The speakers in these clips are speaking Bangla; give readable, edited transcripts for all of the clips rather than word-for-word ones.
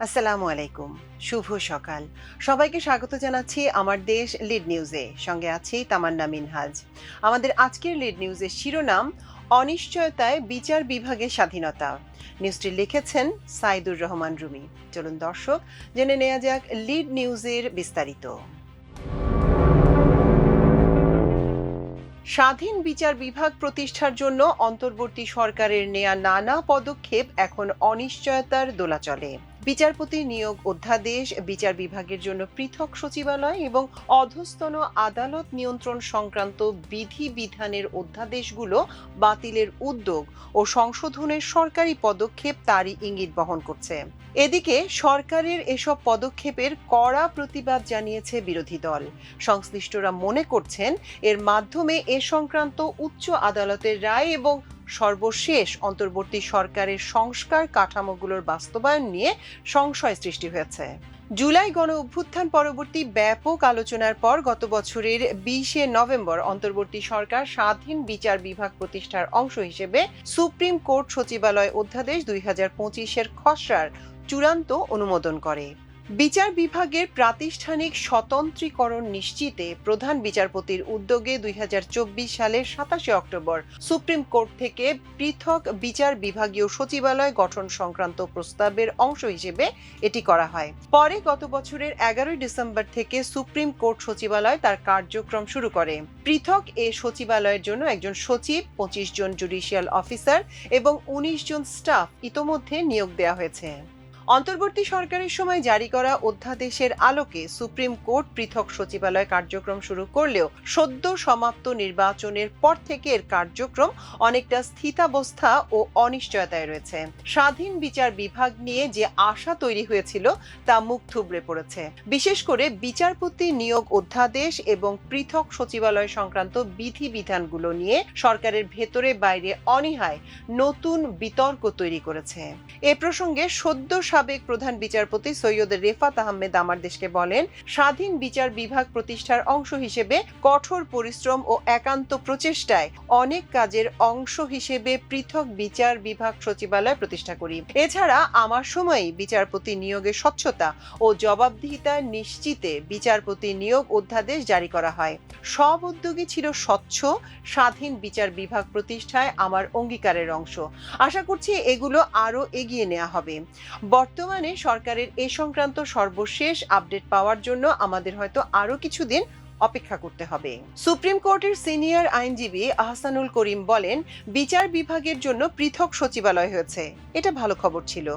আসসালামু আলাইকুম। শুভ সকাল। সবাইকে স্বাগত জানাচ্ছি আমার দেশ লিড নিউজে। সঙ্গে আছি তামান্না মিনহাজ। আমাদের আজকের লিড নিউজের শিরোনাম অনিশ্চয়তায় বিচার বিভাগের স্বাধীনতা। নিউজটি লিখেছেন সাইদুর রহমান রুমি। চলুন দর্শক জেনে নেওয়া যাক লিড নিউজের বিস্তারিত। স্বাধীন বিচার বিভাগ প্রতিষ্ঠার জন্য অন্তর্বর্তী সরকারের নেয়া নানা পদক্ষেপ এখন অনিশ্চয়তার দোলাচলে। বিচারপতি নিয়োগ অধ্যাদেশ, বিচার বিভাগের জন্য পৃথক সচিবালয় এবং অধস্তন আদালত নিয়ন্ত্রণ সংক্রান্ত বিধিবিধানের অধ্যাদেশগুলো বাতিলের উদ্যোগ ও সংশোধনের সরকারি পদক্ষেপ তারই ইঙ্গিত বহন করছে। এদিকে সরকারের এসব পদক্ষেপের কড়া প্রতিবাদ জানিয়েছে বিরোধী দল। সংশ্লিষ্টরা মনে করছেন এর মাধ্যমে এ সংক্রান্ত উচ্চ আদালতের রায় এবং সর্বশেষ অন্তর্বর্তী সরকারের সংস্কার কাঠামোগুলোর বাস্তবায়ন নিয়ে সংশয় সৃষ্টি হয়েছে। জুলাই গণ অভ্যুত্থান পরবর্তী ব্যাপক আলোচনার পর গত বছরের 20শে নভেম্বর অন্তর্বর্তী সরকার স্বাধীন বিচার বিভাগ প্রতিষ্ঠার অংশ হিসেবে সুপ্রিম কোর্ট সচিবালয় অধ্যাদেশ 2025-এর খসড়ার চূড়ান্ত অনুমোদন করে। বিচার বিভাগের প্রাতিষ্ঠানিক স্বতন্ত্রীকরণ নিশ্চিতে প্রধান বিচারপতির উদ্যোগে 2024 সালের 27 অক্টোবর সুপ্রিম কোর্ট থেকে পৃথক বিচার বিভাগীয় সচিবালয় গঠন সংক্রান্ত প্রস্তাবের অংশ হিসেবে এটি করা হয়। পরে গত বছরের 11 ডিসেম্বর থেকে সুপ্রিম কোর্ট সচিবালয় তার কার্যক্রম শুরু করে। পৃথক এ সচিবালয়ের জন্য একজন সচিব, 25 জন জুডিশিয়াল অফিসার এবং 19 জন স্টাফ ইতোমধ্যে নিয়োগ দেওয়া হয়েছে। অন্তর্বর্তী সরকারের সময় জারি করা অধ্যাদেশের আলোকে সুপ্রিম কোর্ট পৃথক সচিবালয় কার্যক্রম শুরু করলেও সদ্য সমাপ্ত নির্বাচনের পর থেকে এর কার্যক্রম অনেকটা স্থিতাবস্থা ও অনিশ্চয়তায় রয়েছে। স্বাধীন বিচার বিভাগ নিয়ে যে আশা তৈরি হয়েছিল তা মুখ থুবড়ে পড়েছে। বিশেষ করে বিচারপতি নিয়োগ অধ্যাদেশ এবং পৃথক সচিবালয় সংক্রান্ত বিধিবিধানগুলো নিয়ে সরকারের ভেতরে বাইরে অনীহায় নতুন বিতর্ক তৈরি করেছে। এ প্রসঙ্গে সদ্য সাবেক প্রধান বিচারপতি সৈয়দ রেফাত আহমেদ আমার দেশকে বলেন, স্বাধীন বিচার বিভাগ প্রতিষ্ঠার অংশ হিসেবে কঠোর পরিশ্রম ও একান্ত প্রচেষ্টায় অনেক কাজের অংশ হিসেবে পৃথক বিচার বিভাগ সচিবালয় প্রতিষ্ঠা করি। এছাড়া আমার সময়ই বিচারপতি নিয়োগের স্বচ্ছতা ও জবাবদিহিতা নিশ্চিতে বিচারপতি নিয়োগ অধ্যাদেশ জারি করা হয়। সব উদ্যোগই ছিল স্বচ্ছ। স্বাধীন বিচার বিভাগ প্রতিষ্ঠায় আমার অঙ্গীকারের অংশ। আশা করছি এগুলো আরো এগিয়ে নেওয়া হবে। বর্তমানে সরকারের এ সংক্রান্ত সর্বশেষ আপডেট পাওয়ার জন্য আমাদের হয়তো আরো কিছুদিন অপেক্ষা করতে হবে। সুপ্রিম কোর্টের সিনিয়র আইনজীবী আহসানুল করিম বলেন, বিচার বিভাগের জন্য পৃথক সচিবালয় হয়েছে, এটা ভালো খবর ছিল।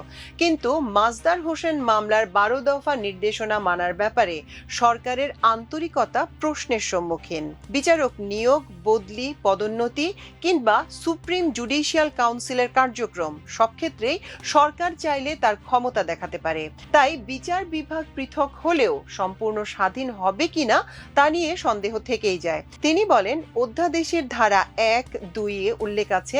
কিন্তু মাজদার হোসেন মামলার 12 দফা নির্দেশনা মানার ব্যাপারে সরকারের আন্তরিকতা প্রশ্নের সম্মুখীন। বিচারক নিয়োগ, বদলি, পদোন্নতি কিংবা সুপ্রিম জুডিশিয়াল কাউন্সিলের কার্যক্রম সব ক্ষেত্রেই সরকার চাইলে তার ক্ষমতা দেখাতে পারে। তাই বিচার বিভাগ পৃথক হলেও সম্পূর্ণ স্বাধীন হবে কিনা তা নিয়ে সন্দেহ থেকেই যায়। তিনি বলেন, অধ্যাদেশের ধারা 1-2 উল্লেখ আছে,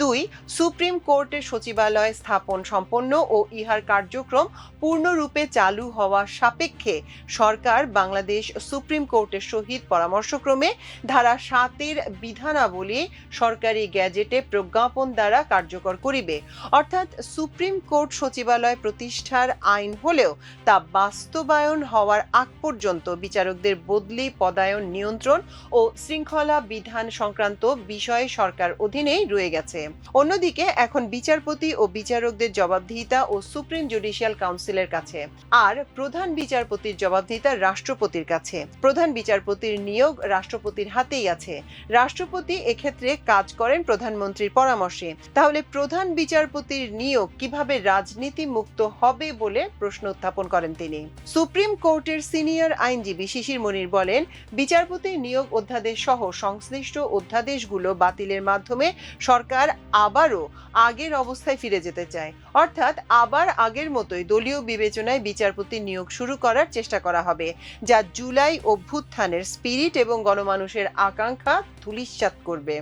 2 সুপ্রিম কোর্টের সচিবালয় স্থাপন সম্পন্ন ও ইহার কার্যক্রম পূর্ণরূপে চালু হওয়া সাপেক্ষে সরকার বাংলাদেশ সুপ্রিম কোর্টের সহিত পরামর্শক্রমে ধারা 7-এর বিধানাবলী সরকারি গ্যাজেটে প্রজ্ঞাপন দ্বারা কার্যকর করিবে। অর্থাৎ সুপ্রিম কোর্ট সচিবালয় প্রতিষ্ঠার আইন হলেও তা বাস্তবায়ন হওয়ার আগ পর্যন্ত বিচারকদের বদলি, পদায়ন, নিয়ন্ত্রণ ও শৃঙ্খলা বিধান সংক্রান্ত বিষয়ে সরকার অধীনেই রয়ে গেছে। অন্যদিকে এখন বিচারপতি ও বিচারকদের জবাবদিহিতা ও সুপ্রিম জুডিশিয়াল কাউন্সিলের কাছে, আর প্রধান বিচারপতির জবাবদিহিতা রাষ্ট্রপতির কাছে। প্রধান বিচারপতির নিয়োগ রাষ্ট্রপতির হাতেই আছে। রাষ্ট্রপতি এক্ষেত্রে কাজ করেন প্রধানমন্ত্রীর পরামর্শে। তাহলে প্রধান বিচারপতির নিয়োগ কিভাবে রাজনীতি মুক্ত হবে বলে প্রশ্ন উত্থাপন করেন তিনি। সুপ্রিম কোর্টের সিনিয়র আইনজীবী শিশির মনির বলেন, বিচারপতি নিয়োগ অধ্যাদেশ সহ সংশ্লিষ্ট অধ্যাদেশগুলো বাতিলের মাধ্যমে সরকার আবারও আগের অবস্থায় ফিরে যেতে চায়। অর্থাৎ আবার আগের মতোই দলীয় বিবেচনায় বিচারপতি নিয়োগ শুরু করার চেষ্টা করা হবে, যা জুলাই অভ্যুত্থানের স্পিরিট এবং গণমানুষের আকাঙ্ক্ষা ধূলিসাৎ করবে।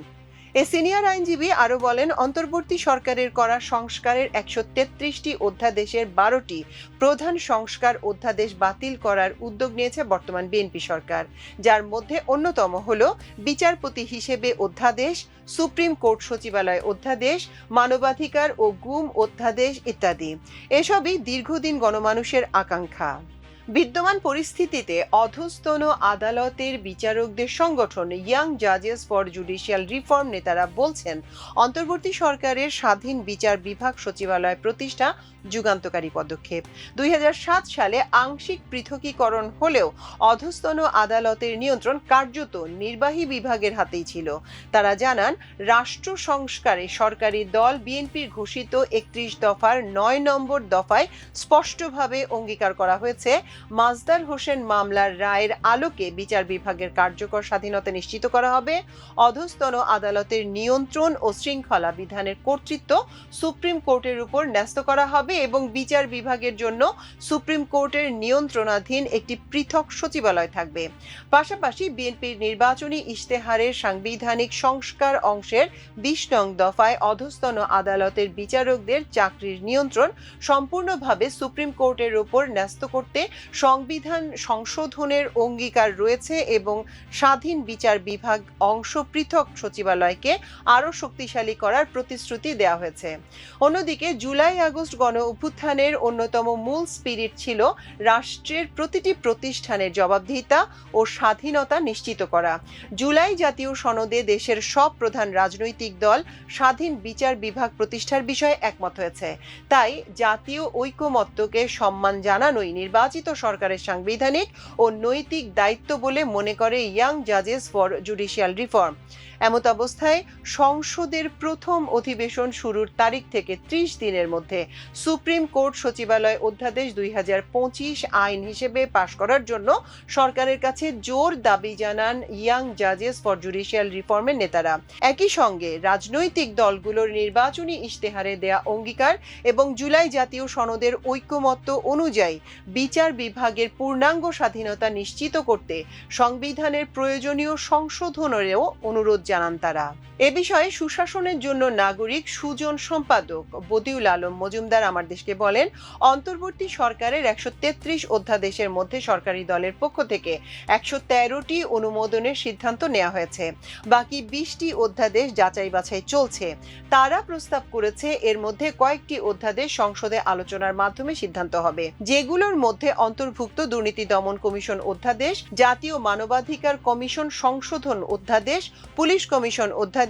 এ সিনিয়র আইনজীবী আরো বলেন, অন্তর্বর্তী সরকারের করা সংস্কারের 133টি অধ্যাদেশের 12টি প্রধান সংস্কার অধ্যাদেশ বাতিল করার উদ্যোগ নিয়েছে বর্তমান বিএনপি সরকার, যার মধ্যে অন্যতম হল বিচারপতি হিসেবে অধ্যাদেশ, সুপ্রিম কোর্ট সচিবালয় অধ্যাদেশ, মানবাধিকার ও গুম অধ্যাদেশ ইত্যাদি। এসবই দীর্ঘদিন গণমানুষের আকাঙ্ক্ষা। বিদ্যমান পরিস্থিতিতে অধস্তন আদালতের বিচারকদের সংগঠন ইয়াং জাজেস ফর জুডিশিয়াল রিফর্ম নেতারা বলছেন, অন্তর্বর্তী সরকারের স্বাধীন বিচার বিভাগ সচিবালয় প্রতিষ্ঠা যুগান্তকারী পদক্ষেপ। 2007 সালে আংশিক পৃথকীকরণ হলেও অধস্তন আদালতের নিয়ন্ত্রণ কার্যত নির্বাহী বিভাগের হাতেই ছিল। তারা জানান, রাষ্ট্র সংস্কারে সরকারি দল বিএনপির ঘোষিত 31 দফার 9 নম্বর দফায় স্পষ্টভাবে অঙ্গীকার করা হয়েছে, মাজদার হোসেন মামলার রায়ের আলোকে বিচার বিভাগের কার্যকর স্বাধীনতা নিশ্চিত করা হবে, অধস্তন আদালতের নিয়ন্ত্রণ ও শৃঙ্খলা বিধানের কর্তৃত্ব সুপ্রিম কোর্টের উপর ন্যস্ত করা হবে এবং বিচার বিভাগের জন্য সুপ্রিম কোর্টের নিয়ন্ত্রণাধীন একটি পৃথক সচিবালয় থাকবে। পাশাপাশি বিএনপির নির্বাচনী ইশতেহারের সাংবিধানিক সংস্কার অংশের 20 নং দফায় অধস্তন আদালতের বিচারকদের চাকরির নিয়ন্ত্রণ সম্পূর্ণভাবে সুপ্রিম কোর্টের উপর ন্যস্ত করতে সংবিধান সংশোধনের অঙ্গীকার রয়েছে এবং স্বাধীন বিচার বিভাগ অংশ পৃথক সচিবালয়কে আরও শক্তিশালী করার প্রতিশ্রুতি দেওয়া হয়েছে। অন্যদিকে জুলাই আগস্ট গণ অভ্যুত্থানের অন্যতম মূল স্পিরিট ছিল রাষ্ট্রের প্রতিটি প্রতিষ্ঠানের জবাবদিহিতা ও স্বাধীনতা নিশ্চিত করা। জুলাই জাতীয় সনদে দেশের সব প্রধান রাজনৈতিক দল স্বাধীন বিচার বিভাগ প্রতিষ্ঠার বিষয়ে একমত হয়েছে। তাই জাতীয় ঐকমত্যকে সম্মান জানানোই নির্বাচিত সরকারের সাংবিধানিক ও নৈতিক দায়িত্ব বলে মনে করে ইয়াং জাজেস ফর জুডিশিয়াল রিফর্ম। এমত অবস্থায় সংসদের প্রথম অধিবেশন শুরুর তারিখ থেকে 30 দিনের মধ্যে সুপ্রিম কোর্ট সচিবালয় অধ্যাদেশ 2025 আইন হিসেবে পাশ করার জন্য সরকারের কাছে জোর দাবি জানান ইয়াং জাজেস ফর জুডিশিয়াল রিফর্মের নেতারা। একই সঙ্গে রাজনৈতিক দলগুলোর নির্বাচনী ইশতেহারে দেয়া অঙ্গীকার এবং জুলাই জাতীয় সনদের ঐকমত্য অনুযায়ী বিচার বিভাগের পূর্ণাঙ্গ স্বাধীনতা নিশ্চিত করতে সংবিধানের প্রয়োজনীয় সংশোধনেরও অনুরোধ জানান তারা। এ বিষয়ে সুশাসনের জন্য নাগরিক সুজন সম্পাদক বদিউল আলম মজুমদার আমার দেশকে বলেন, অন্তর্বর্তী সরকারের 133 অধ্যাদেশের মধ্যে সরকারি দলের পক্ষ থেকে 113টি অনুমোদনের সিদ্ধান্ত নেওয়া হয়েছে। বাকি 20টি অধ্যাদেশ যাচাই বাছাই চলছে। তারা প্রস্তাব করেছে এর মধ্যে কয়েকটি অধ্যাদেশ সংসদে আলোচনার মাধ্যমে সিদ্ধান্ত হবে, যেগুলোর মধ্যে অন্তর্ভুক্ত দুর্নীতি দমন কমিশন অধ্যাদেশ, জাতীয় মানবাধিকার কমিশন সংশোধন অধ্যাদেশ, পুলিশ কমিশন অধ্যাদেশ,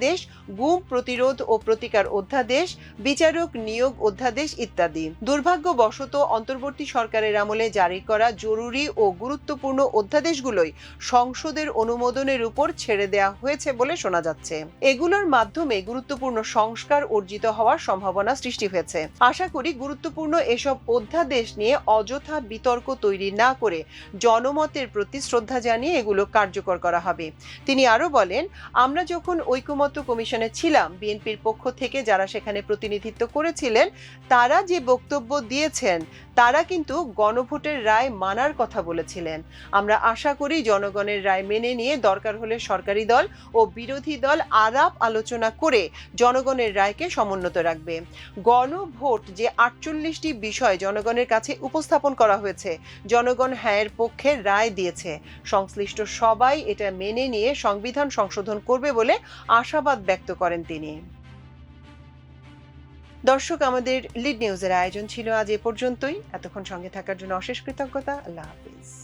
গুম প্রতিরোধ ও প্রতিকার অধ্যাদেশ, বিচারক নিয়োগ অধ্যাদেশ ইত্যাদি। দুর্ভাগ্যবশত অন্তর্বর্তী সরকারের আমলে জারি করা জরুরি ও গুরুত্বপূর্ণ অধ্যাদেশগুলোই সংসদের অনুমোদনের উপর ছেড়ে দেওয়া হয়েছে বলে শোনা যাচ্ছে। এগুলোর মাধ্যমে গুরুত্বপূর্ণ সংস্কার অর্জিত হওয়ার সম্ভাবনা সৃষ্টি হয়েছে। আশা করি গুরুত্বপূর্ণ এসব অধ্যাদেশ নিয়ে অযথা বিতর্ক তৈরি না করে জনমতের প্রতি শ্রদ্ধা জানিয়ে এগুলো কার্যকর করা হবে। তিনি আরো বলেন, আমরা যখন ঐকমত্য কমিশনে ছিলাম, বিএনপির পক্ষ থেকে যারা সেখানে প্রতিনিধিত্ব করেছিলেন তারা যে বক্তব্য দিয়েছেন তারা কিন্তু গণভোটের রায় মানার কথা বলেছিলেন। আমরা আশা করি জনগণের রায় মেনে নিয়ে দরকার হলে সরকারি দল ও বিরোধী দল আলাপ আলোচনা করে জনগণের রায়কে সমুন্নত রাখবে। গণভোট যে 48টি বিষয় জনগণের কাছে উপস্থাপন করা হয়েছে, জনগণ হ্যাঁয়ের পক্ষে রায় দিয়েছে। সংশ্লিষ্ট সবাই এটা মেনে নিয়ে সংবিধান সংশোধন করবে বলে আশাবাদ ব্যক্ত করেন তিনি। দর্শক, আমাদের লিড নিউজের আয়োজন ছিল আজ এ পর্যন্তই। এতক্ষণ সঙ্গে থাকার জন্য অশেষ কৃতজ্ঞতা। আল্লাহ হাফিজ।